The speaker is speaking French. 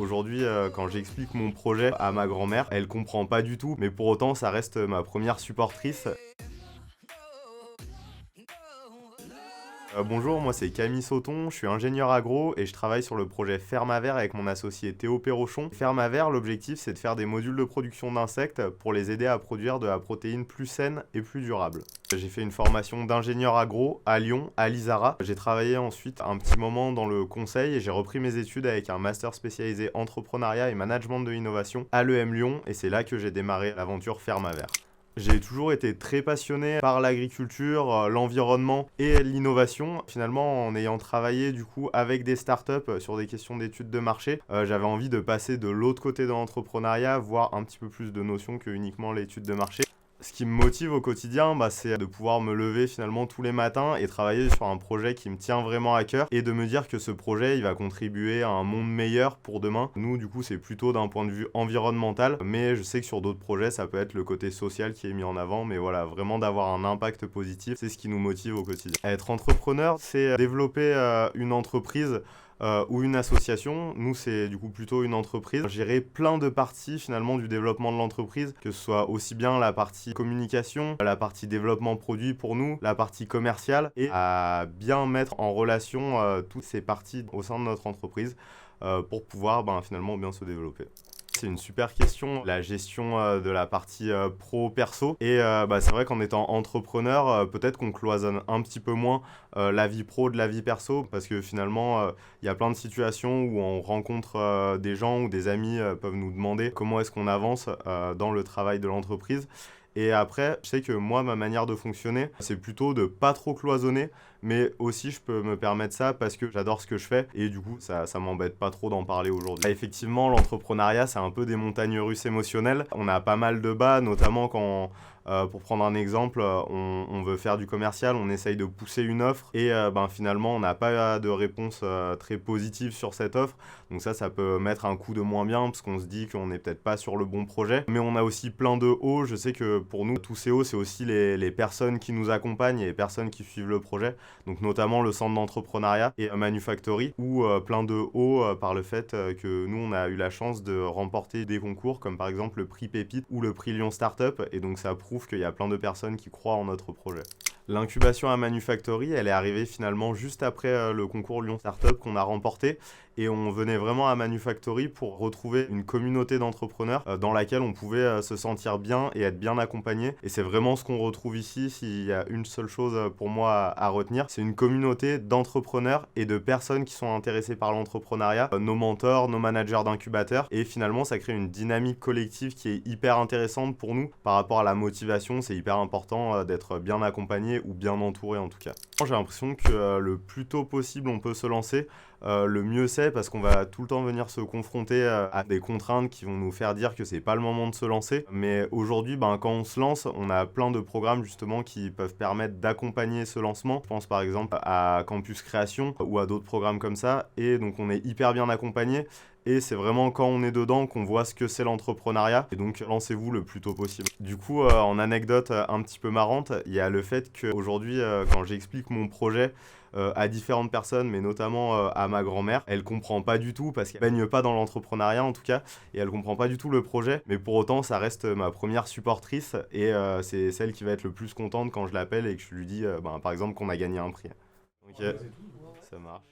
Aujourd'hui, quand j'explique mon projet à ma grand-mère, elle comprend pas du tout, mais pour autant, ça reste ma première supportrice. Bonjour, moi c'est Camille Sauton, je suis ingénieur agro et je travaille sur le projet Ferme à Verre avec mon associé Théo Perrochon. Ferme à Verre, l'objectif c'est de faire des modules de production d'insectes pour les aider à produire de la protéine plus saine et plus durable. J'ai fait une formation d'ingénieur agro à Lyon, à l'ISARA. J'ai travaillé ensuite un petit moment dans le conseil et j'ai repris mes études avec un master spécialisé entrepreneuriat et management de l'innovation à l'EM Lyon et c'est là que j'ai démarré l'aventure Ferme à Verre. J'ai toujours été très passionné par l'agriculture, l'environnement et l'innovation. Finalement, en ayant travaillé du coup avec des startups sur des questions d'études de marché, j'avais envie de passer de l'autre côté de l'entrepreneuriat, voir un petit peu plus de notions que uniquement l'étude de marché. Ce qui me motive au quotidien, c'est de pouvoir me lever finalement tous les matins et travailler sur un projet qui me tient vraiment à cœur et de me dire que ce projet, il va contribuer à un monde meilleur pour demain. Nous, du coup, c'est plutôt d'un point de vue environnemental, mais je sais que sur d'autres projets, ça peut être le côté social qui est mis en avant, mais voilà, vraiment d'avoir un impact positif, c'est ce qui nous motive au quotidien. Être entrepreneur, c'est développer une entreprise ou une association. Nous, c'est du coup plutôt une entreprise. Gérer plein de parties finalement du développement de l'entreprise, que ce soit aussi bien la partie communication, la partie développement produit pour nous, la partie commerciale, et à bien mettre en relation toutes ces parties au sein de notre entreprise pour pouvoir finalement bien se développer. C'est une super question, la gestion de la partie pro-perso. Et c'est vrai qu'en étant entrepreneur, peut-être qu'on cloisonne un petit peu moins la vie pro de la vie perso, parce que finalement, il y a plein de situations où on rencontre des gens ou des amis peuvent nous demander comment est-ce qu'on avance dans le travail de l'entreprise. Et après, je sais que moi, ma manière de fonctionner, c'est plutôt de pas trop cloisonner, mais aussi je peux me permettre ça parce que j'adore ce que je fais et du coup, ça m'embête pas trop d'en parler aujourd'hui. Effectivement, l'entrepreneuriat, c'est un peu des montagnes russes émotionnelles. On a pas mal de bas, notamment quand, pour prendre un exemple, on veut faire du commercial, on essaye de pousser une offre et finalement, on n'a pas de réponse très positive sur cette offre. Donc ça peut mettre un coup de moins bien parce qu'on se dit qu'on n'est peut-être pas sur le bon projet. Mais on a aussi plein de hauts. Je sais que pour nous, tous ces hauts, c'est aussi les personnes qui nous accompagnent et les personnes qui suivent le projet. Donc notamment le centre d'entrepreneuriat et Manufactory, ou plein de hauts par le fait que nous, on a eu la chance de remporter des concours comme par exemple le prix Pépite ou le prix Lyon Startup. Et donc ça prouve qu'il y a plein de personnes qui croient en notre projet. L'incubation à Manufactory, elle est arrivée finalement juste après le concours Lyon Startup qu'on a remporté. Et on venait vraiment à Manufactory pour retrouver une communauté d'entrepreneurs dans laquelle on pouvait se sentir bien et être bien accompagné. Et c'est vraiment ce qu'on retrouve ici. S'il y a une seule chose pour moi à retenir, c'est une communauté d'entrepreneurs et de personnes qui sont intéressées par l'entrepreneuriat, nos mentors, nos managers d'incubateurs. Et finalement, ça crée une dynamique collective qui est hyper intéressante pour nous par rapport à la motivation. C'est hyper important d'être bien accompagné ou bien entouré en tout cas. J'ai l'impression que le plus tôt possible on peut se lancer, le mieux c'est parce qu'on va tout le temps venir se confronter à des contraintes qui vont nous faire dire que c'est pas le moment de se lancer. Mais aujourd'hui, quand on se lance, on a plein de programmes justement qui peuvent permettre d'accompagner ce lancement. Je pense par exemple à Campus Création ou à d'autres programmes comme ça. Et donc on est hyper bien accompagné. Et c'est vraiment quand on est dedans qu'on voit ce que c'est l'entrepreneuriat. Et donc, lancez-vous le plus tôt possible. Du coup, en anecdote un petit peu marrante, il y a le fait qu'aujourd'hui, quand j'explique mon projet à différentes personnes, mais notamment à ma grand-mère, elle comprend pas du tout, parce qu'elle baigne pas dans l'entrepreneuriat en tout cas, et elle comprend pas du tout le projet. Mais pour autant, ça reste ma première supportrice, et c'est celle qui va être le plus contente quand je l'appelle et que je lui dis, par exemple, qu'on a gagné un prix. Ok, ça marche.